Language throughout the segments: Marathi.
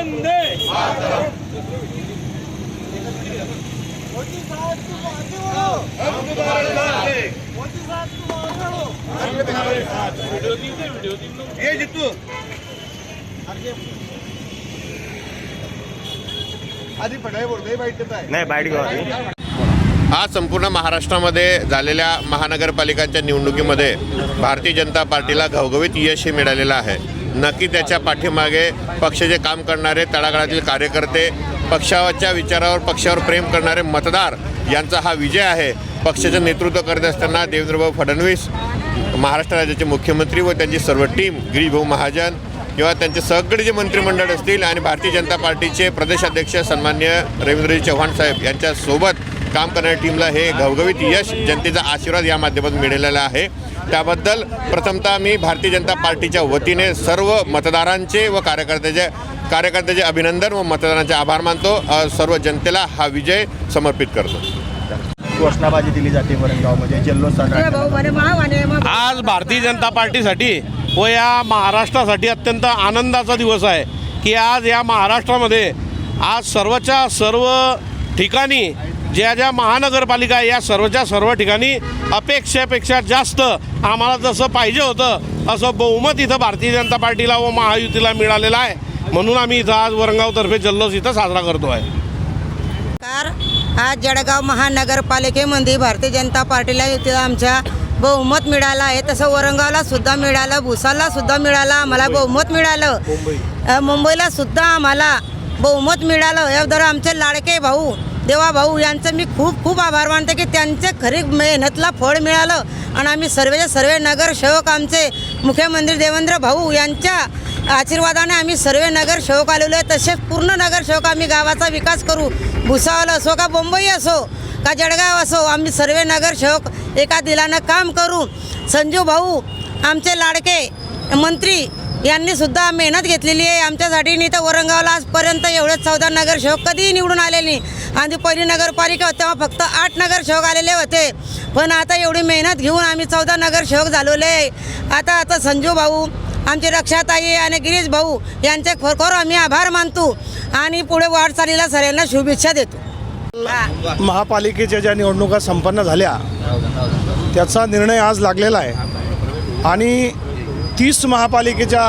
वंदे नाही बाईट घ्या. आज संपूर्ण महाराष्ट्रामध्ये झालेल्या महानगरपालिकांच्या निवडणुकीमध्ये भारतीय जनता पार्टीला घवघवीत यश मिळालेलं आहे. नक्की त्याच्या पाठीमागे पक्षाचे काम करणारे तळागाळातील कार्यकर्ते, पक्षाच्या विचारावर पक्षावर प्रेम करणारे मतदार यांचा हा विजय आहे. पक्षाचं नेतृत्व करत असताना देवेंद्रभाऊ फडणवीस, महाराष्ट्र राज्याचे मुख्यमंत्री व त्यांची सर्व टीम, गिरीशभाऊ महाजन किंवा त्यांचे सगळे जे मंत्रिमंडळ असतील आणि भारतीय जनता पार्टीचे प्रदेशाध्यक्ष सन्मान्य रवींद्रजी चव्हाण साहेब यांच्यासोबत काम करणाऱ्या टीमला हे घवघवीत यश, जनतेचा आशीर्वाद या माध्यमातून मिळालेला आहे. त्याबद्दल प्रथमतः मी भारतीय जनता पार्टीच्या वतीने सर्व मतदारांचे व कार्यकर्त्याचे अभिनंदन व मतदारांचे आभार मानतो. सर्व जनतेला हा विजय समर्पित करतो. घोषणाबाजी दिली जाते वरणगावमध्ये, जल्लोष साजरा. आज भारतीय जनता पार्टीसाठी व या महाराष्ट्रासाठी अत्यंत आनंदाचा दिवस आहे की आज या महाराष्ट्रामध्ये आज सर्वच्या सर्व ठिकाणी ज्या महानगरपालिका आहे या सर्वच्या सर्व ठिकाणी अपेक्षेपेक्षा जास्त आम्हाला जसं पाहिजे होतं असं बहुमत इथं भारतीय जनता पार्टीला व महायुतीला मिळालेलं आहे. म्हणून आम्ही इथं आज वरणगावतर्फे जल्लोष इथं साजरा करतो आहे. आज जळगाव महानगरपालिकेमध्ये भारतीय जनता पार्टीला युतीला आमच्या बहुमत मिळालं आहे. तसं वरणगावला सुद्धा मिळालं, भुसारला सुद्धा मिळालं, आम्हाला बहुमत मिळालं, मुंबईला सुद्धा आम्हाला बहुमत मिळालं. याबद्दल आमचे लाडके भाऊ देवा भाऊ यांचं मी खूप खूप आभार मानते की त्यांचे खरी मेहनतला फळ मिळालं. आणि आम्ही सर्व नगरसेवक आमचे मुख्यमंत्री देवेंद्र भाऊ यांच्या आशीर्वादाने आम्ही सर्व नगरसेवक आलेलो आहे. तसेच पूर्ण नगरसेवक आम्ही गावाचा विकास करू. भुसावळ असो का मुंबई असो का जळगाव असो, आम्ही सर्व नगरसेवक एका दिलानं काम करू. संजू भाऊ आमचे लाडके मंत्री यांनी सुद्धा मेहनत घेतलेली आहे आमच्यासाठी. नाही तर वरणगावला आजपर्यंत एवढे 14 नगरसेवक कधीही निवडून आलेले नाही. आणि पहिली नगरपालिका होती तेव्हा फक्त 8 नगरसेवक आलेले होते. पण आता एवढी मेहनत घेऊन आम्ही 14 नगरसेवक झालेले आहे. आता संजू भाऊ, आमचे रक्षाताई आणि गिरीश भाऊ यांचे खरोखर आम्ही आभार मानतो आणि पुढे वाटचालीला सगळ्यांना शुभेच्छा देतो. महापालिकेच्या ज्या निवडणुका संपन्न झाल्या त्याचा निर्णय आज लागलेला आहे. आणि 30 महापालिकेच्या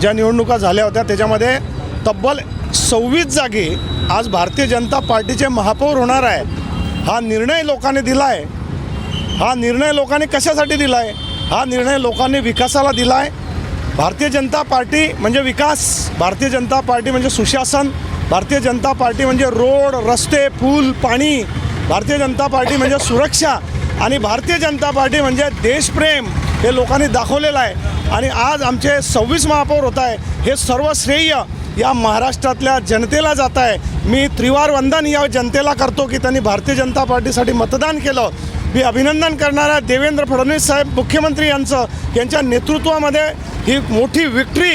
ज्या निवडणुका झाल्या होत्या त्याच्यामध्ये तब्बल 26 जागी आज भारतीय जनता पार्टीचे महापौर होणार आहे. हा निर्णय लोकांनी दिला आहे. हा निर्णय लोकांनी कशासाठी दिला आहे? हा निर्णय लोकांनी विकासाला दिला आहे. भारतीय जनता पार्टी म्हणजे विकास, भारतीय जनता पार्टी म्हणजे सुशासन, भारतीय जनता पार्टी म्हणजे रोड, रस्ते, पूल, पाणी, भारतीय जनता पार्टी म्हणजे सुरक्षा आणि भारतीय जनता पार्टी म्हणजे देशप्रेम हे लोकांनी दाखवलेलं आहे. आणि आज आमचे 26 महापौर होत आहे. हे सर्व श्रेय या महाराष्ट्रातल्या जनतेला जात आहे. मी त्रिवार वंदन या जनतेला करतो की त्यांनी भारतीय जनता पार्टीसाठी मतदान केलं. मी अभिनंदन करणार आहे देवेंद्र फडणवीस साहेब मुख्यमंत्री यांच्या नेतृत्वामध्ये ही मोठी विक्ट्री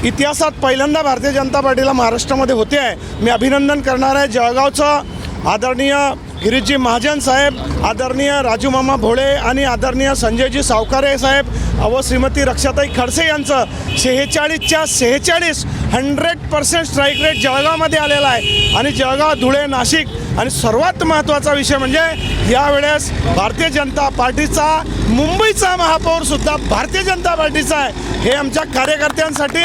इतिहासात पहिल्यांदा भारतीय जनता पार्टीला महाराष्ट्रामध्ये होते आहे. मी अभिनंदन करणार आहे जळगावचं आदरणीय गिरीशजी महाजन साहेब, आदरणीय राजू मामा भोळे आणि आदरणीय संजयजी सावकारे साहेब व श्रीमती रक्षाताई खडसे यांचं 46च्या 46 100% स्ट्राईक रेट जळगावमध्ये आलेला आहे. आणि जळगाव, धुळे, नाशिक आणि सर्वात महत्त्वाचा विषय म्हणजे यावेळेस भारतीय जनता पार्टीचा मुंबईचा महापौरसुद्धा भारतीय जनता पार्टीचा आहे. हे आमच्या कार्यकर्त्यांसाठी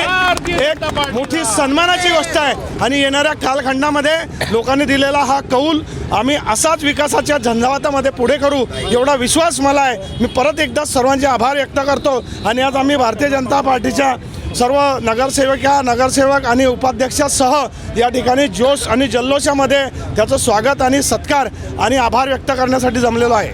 एक मोठी सन्मानाची गोष्ट आहे. आणि येणाऱ्या कालखंडामध्ये लोकांनी दिलेला हा कौल आम्ही असाच विकासाच्या झंझावातामध्ये पुढे करू एवढा विश्वास मला आहे. मी परत एकदा सर्वांचे आभार व्यक्त करतो. आणि आज आम्ही भारतीय जनता पार्टीच्या सर्व नगरसेवक आणि उपाध्यक्षासह या ठिकाणी जोश आणि जल्लोषामध्ये त्याचं स्वागत आणि सत्कार आणि आभार व्यक्त करण्यासाठी जमलेलो आहे.